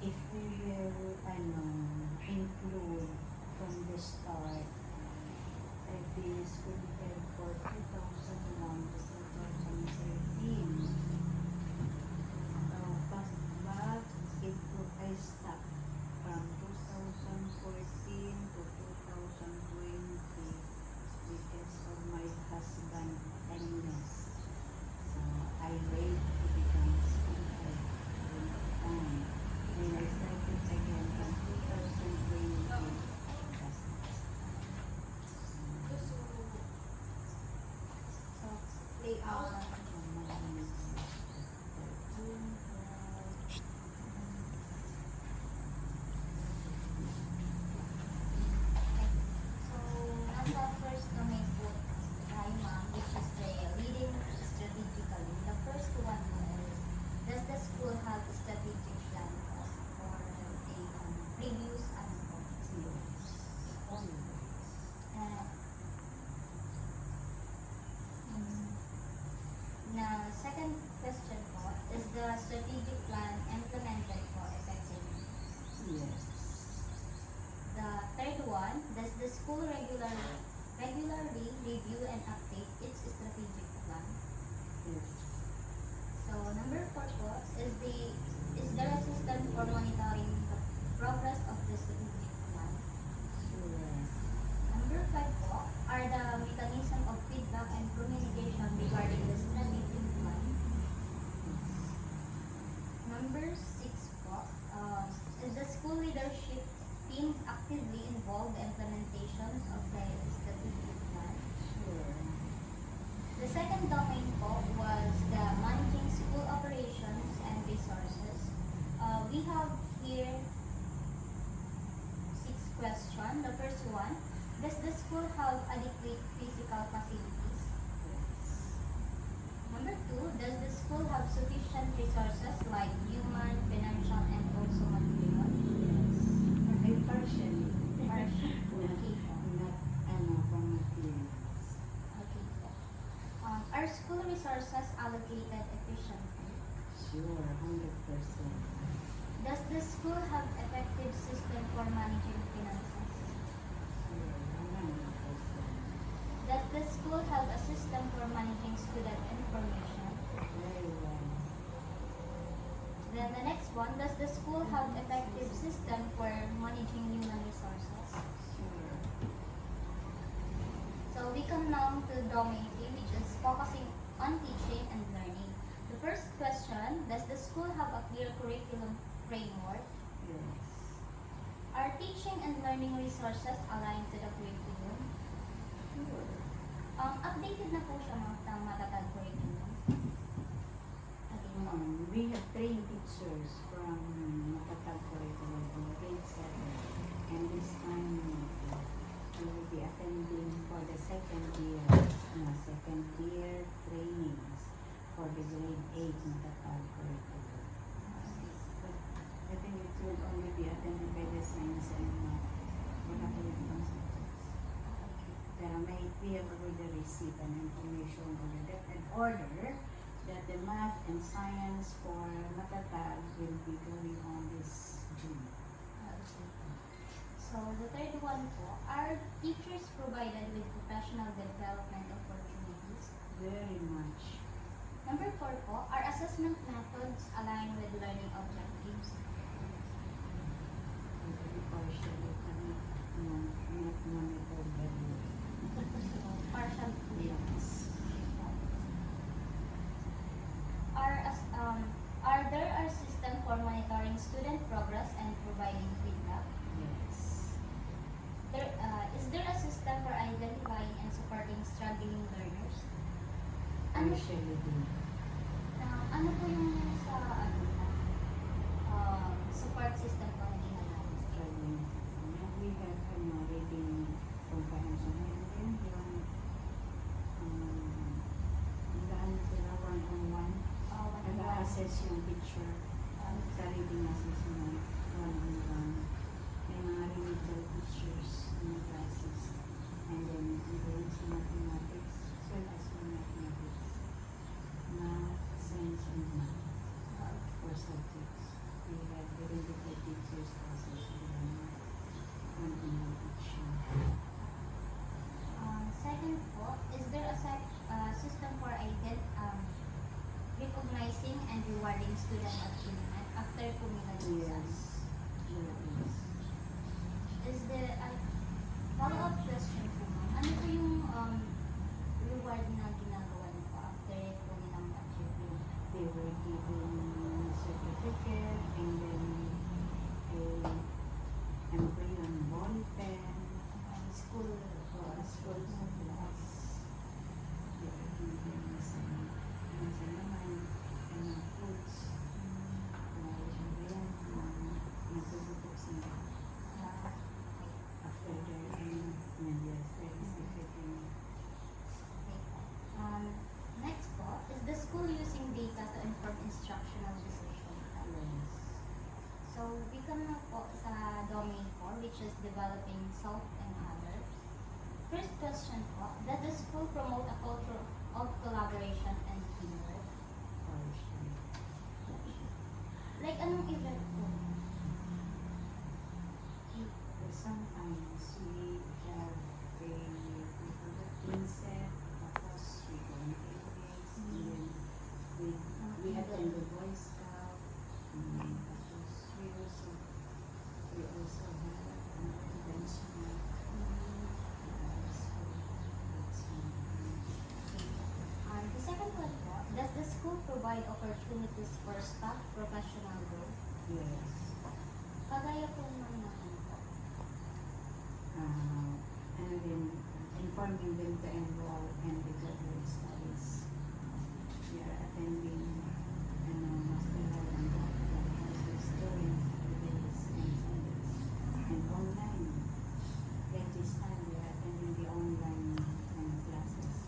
if we will include from the start, this compared for 2001 to 2013. But it I stop from 2014 to 2020 because of my husband illness. So I wait to become school head during that time. And I started again from 2020. So, they are so, nasa first domain po tayo, ma'am, which is the leading strategically. The first one is, does the school have a strategic plan for a previous na second question po, is the strategic plan implemented po effectively? Yes. The third one, does the school regularly review and update its strategic plan? Yes. So number 4 po, is there a system for monitoring the progress of the strategic plan? Sure. Number 5 po, are the mechanism of feedback and communication regarding the strategic plan? Number 6 po, is the school leadership team actively involved in the implementation of the strategic plan? Sure. The second domain po was the managing school operations and resources. We have here 6 questions. The first one, does the school have adequate physical facilities? Number 2, does the school have sufficient resources like human, financial, and also material? I partially. Partially. Okay po. Not from materials. Okay po. Are school resources allocated efficiently? Sure, 100%. Does the school have effective system for managing finances? Sure, 100%. Does the school have a system for managing student information? Very well. Then the next one, does the school have effective system for managing human resources? Sure. So we come now to domain 3, which is focusing on teaching and learning. The first question, does the school have a clear curriculum framework? Yes. Are teaching and learning resources aligned to the curriculum? Sure. Updated na po siya mga matatag curriculum. Okay po. We have trained teachers from Matatag Curriculum from grade 7. And this time, we will be attending for the second year trainings for the grade 8 Matatag Curriculum. But I think it will only be attended by the science and math. Wala po yung ibang subjects. Pero we have already received an information in order that the math and science for Matatag will be going on this June. So the third one po, are teachers provided with professional development opportunities? Very much. Number 4 po, are assessment methods aligned with learning objectives? Very partially not monitored very well. So, partial po siya. Yes. Are there a system for monitoring student progress and providing feedback? Yes. Is there a system for identifying and supporting struggling learners? Ano, Partially do. ano po yung sa support system po na ginagawa? Struggling. We have reading comprehension and yung nag-ano sila one-on-one. Nag-assess yung teacher sa reading assessment one-on-one. May mga remedial teachers na classes. And then even sa mathematics, as well as for mathematics. Math, science, and math. For subjects. We have the remedial po sa domain 4, which is developing self and other. First question po, does the school promote a culture of collaboration and teamwork? Like anong event po? Sometimes we have a team set, tapos we go on picnics, and then we attend the Boy Scout, tapos we also have an convention. The second one po, does the school provide opportunities for staff professional growth? Yes. Kagaya po ng ano po. And then informing them to enroll in the graduate studies. We are attending master level and students days and Sundays and online. At this time we are attending the online classes.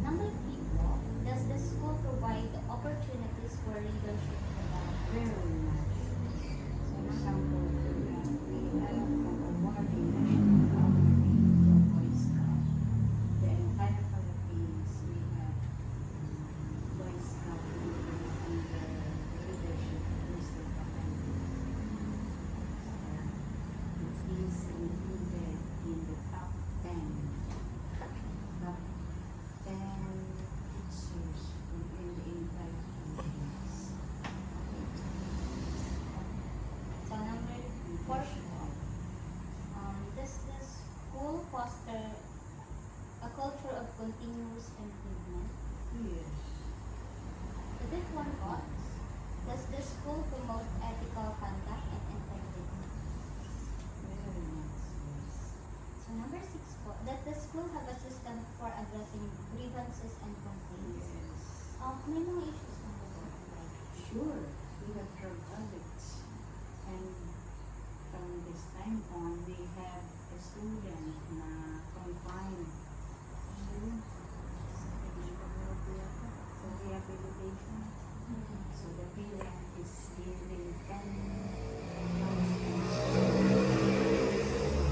Number 3 po, does the school provide opportunities for leadership development? Very much. For example, we have awarding national awarding for Boy Scout. The entire Philippines, we have Boy Scout leaders under the leadership of Mr. Papel. It is included in the top 10 teachers in the entire Philippines. So number 4 po, does the school foster a culture of continuous improvement? Yes. The fifth one po, does the school promote ethical conduct and integrity? Very much, yes. So number 6 po, does the school have a system for addressing grievances and complaints? Yes. May mga issues na po ba? Sure, we have drug addicts. And from this time on, we have a student na confined for rehabilitation. So the parent is giving 10,000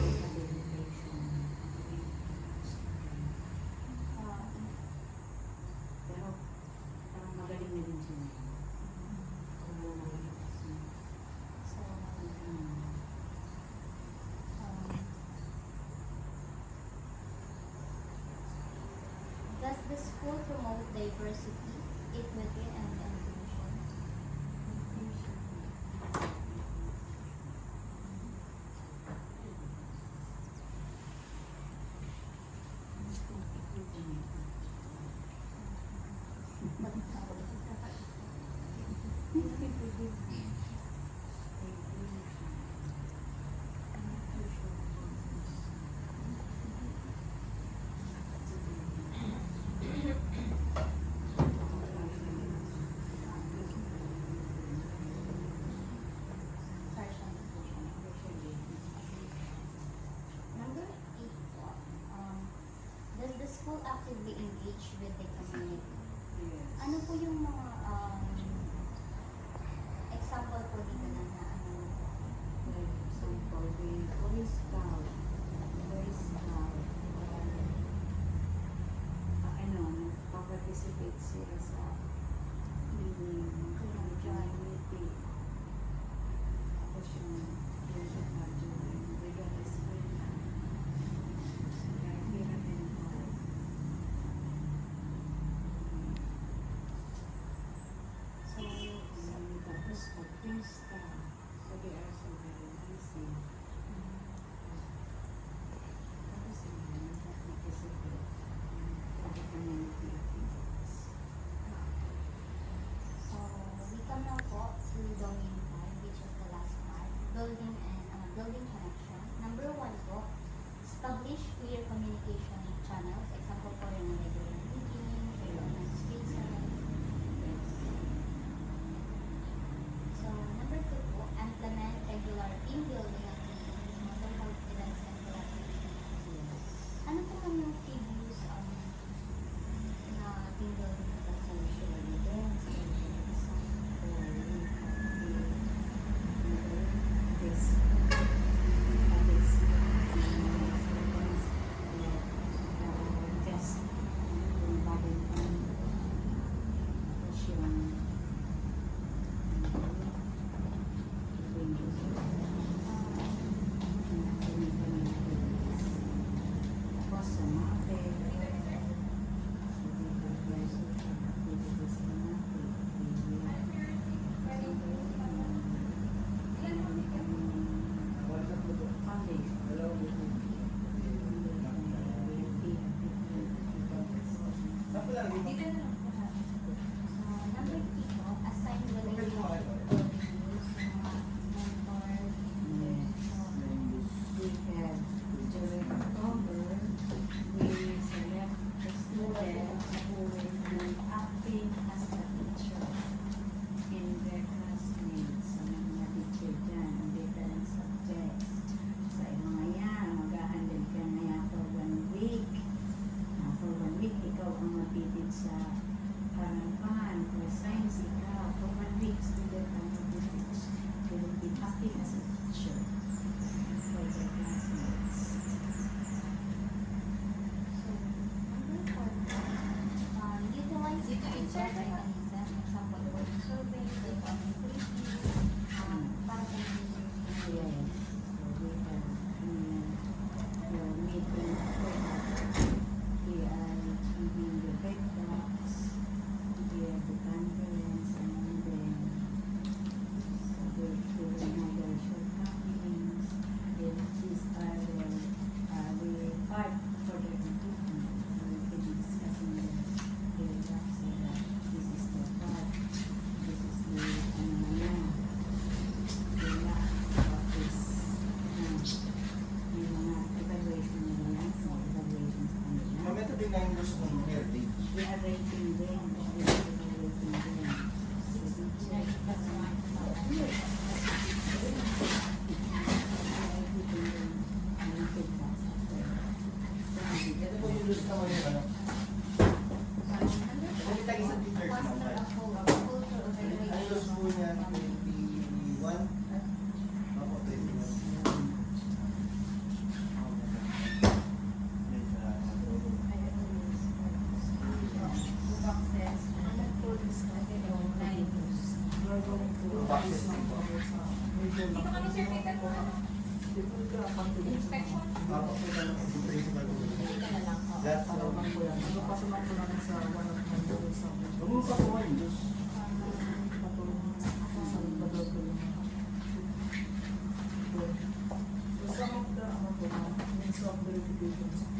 rehabilitation. Pero parang magaling na din siya. So, does the school promote diversity, equity, and inclusion? Partial inclusion. Number 8 po, does the school actively engage with the community? Ano po yung mga example po dito na ano? Like example, the Boy Scout, nagpa-participate sila sa community. Tapos yung sa graduate, regardless ko yun. Kaya hirap din ako. So, Tapos pag-pista, so they are so very busy. Tapos nagpa-participate for the community activities. so we come now po to domain 5, which is the last part, building connection. Number 1 po, establish clear communication channels. Example po yung regular meeting, regular spaces. So, number 2 po, implement regular team building activities, model confidence and collaboration. Ano po man yung previous na team building na social events? na yung gusto ng heritage. We are rating them. We are rating them. Ito po yung gusto naman yung ano. Ito tayo sa teacher naman. Ang loss po niya, 21. Ako, 21. Dito kami sir, may inspection. Ako po na yung principal ko. Dito na lang. That's all. Huwag pa po kayo, Diyos. Some of the means of verifications